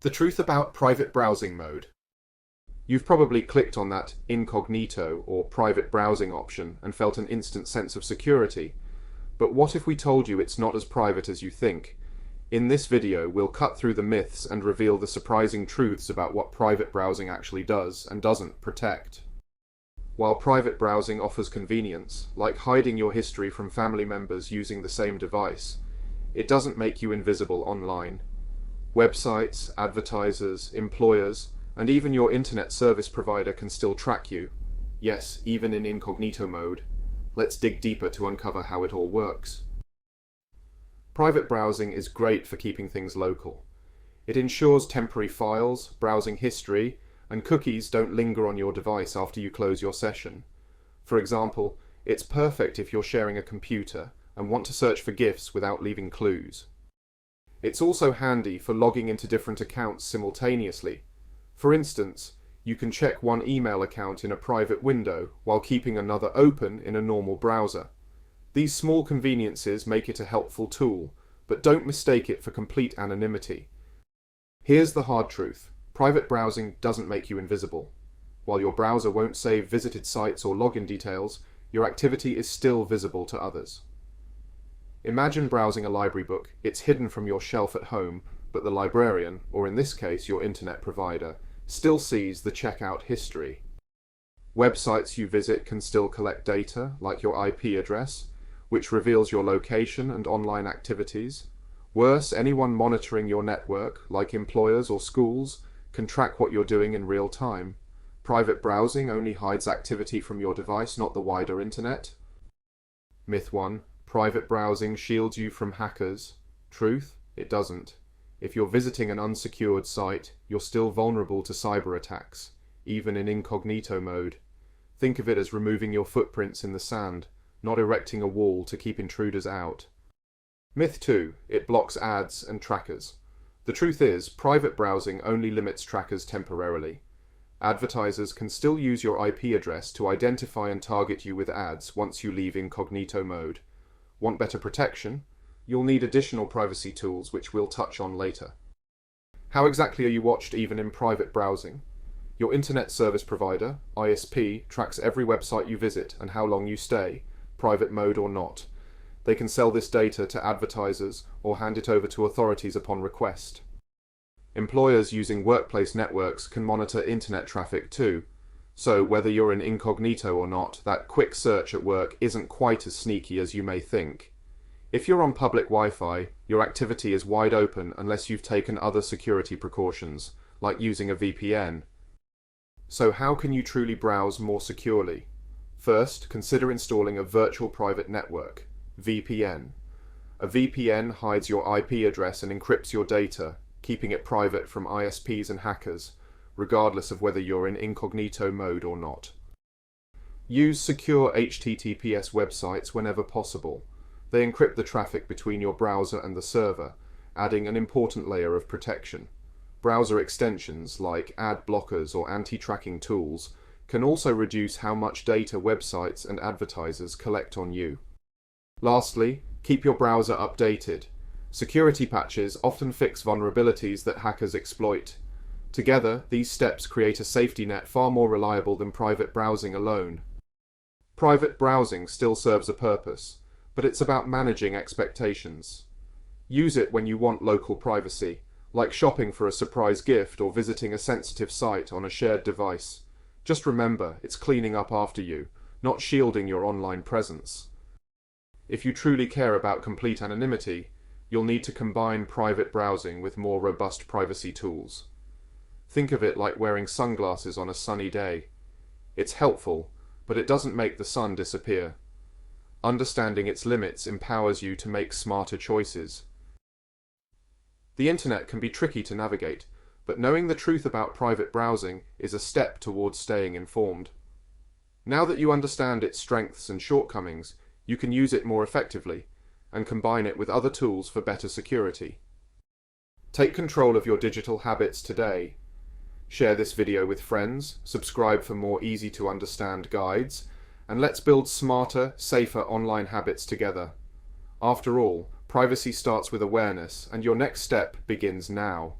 The truth about private browsing mode. You've probably clicked on that incognito or private browsing option and felt an instant sense of security. But what if we told you it's not as private as you think? In this video, we'll cut through the myths and reveal the surprising truths about what private browsing actually does and doesn't protect. While private browsing offers convenience, like hiding your history from family members using the same device, it doesn't make you invisible online. Websites, advertisers, employers, and even your internet service provider can still track you. Yes, even in incognito mode. Let's dig deeper to uncover how it all works. Private browsing is great for keeping things local. It ensures temporary files, browsing history, and cookies don't linger on your device after you close your session. For example, it's perfect if you're sharing a computer and want to search for GIFs without leaving clues. It's also handy for logging into different accounts simultaneously. For instance, you can check one email account in a private window while keeping another open in a normal browser. These small conveniences make it a helpful tool, but don't mistake it for complete anonymity. Here's the hard truth. Private browsing doesn't make you invisible. While your browser won't save visited sites or login details, your activity is still visible to others. Imagine browsing a library book. It's hidden from your shelf at home, but the librarian, or in this case your internet provider, still sees the checkout history. Websites you visit can still collect data, like your IP address, which reveals your location and online activities. Worse, anyone monitoring your network, like employers or schools, can track what you're doing in real time. Private browsing only hides activity from your device, not the wider internet. Myth 1. Private browsing shields you from hackers. Truth? It doesn't. If you're visiting an unsecured site, you're still vulnerable to cyber attacks, even in incognito mode. Think of it as removing your footprints in the sand, not erecting a wall to keep intruders out. Myth 2. It blocks ads and trackers. The truth is, private browsing only limits trackers temporarily. Advertisers can still use your IP address to identify and target you with ads once you leave incognito mode. Want better protection? You'll need additional privacy tools, which we'll touch on later. How exactly are you watched even in private browsing? Your internet service provider, ISP, tracks every website you visit and how long you stay, private mode or not. They can sell this data to advertisers or hand it over to authorities upon request. Employers using workplace networks can monitor internet traffic too. So whether you're in incognito or not, that quick search at work isn't quite as sneaky as you may think. If you're on public Wi-Fi, your activity is wide open unless you've taken other security precautions, like using a VPN. So how can you truly browse more securely? First, consider installing a virtual private network, VPN. A VPN hides your IP address and encrypts your data, keeping it private from ISPs and hackers, regardless of whether you're in incognito mode or not. Use secure HTTPS websites whenever possible. They encrypt the traffic between your browser and the server, adding an important layer of protection. Browser extensions like ad blockers or anti-tracking tools can also reduce how much data websites and advertisers collect on you. Lastly, keep your browser updated. Security patches often fix vulnerabilities that hackers exploit. Together, these steps create a safety net far more reliable than private browsing alone. Private browsing still serves a purpose, but it's about managing expectations. Use it when you want local privacy, like shopping for a surprise gift or visiting a sensitive site on a shared device. Just remember, it's cleaning up after you, not shielding your online presence. If you truly care about complete anonymity, you'll need to combine private browsing with more robust privacy tools. Think of it like wearing sunglasses on a sunny day. It's helpful, but it doesn't make the sun disappear. Understanding its limits empowers you to make smarter choices. The internet can be tricky to navigate, but knowing the truth about private browsing is a step towards staying informed. Now that you understand its strengths and shortcomings, you can use it more effectively and combine it with other tools for better security. Take control of your digital habits today. Share this video with friends, subscribe for more easy-to-understand guides, and let's build smarter, safer online habits together. After all, privacy starts with awareness, and your next step begins now.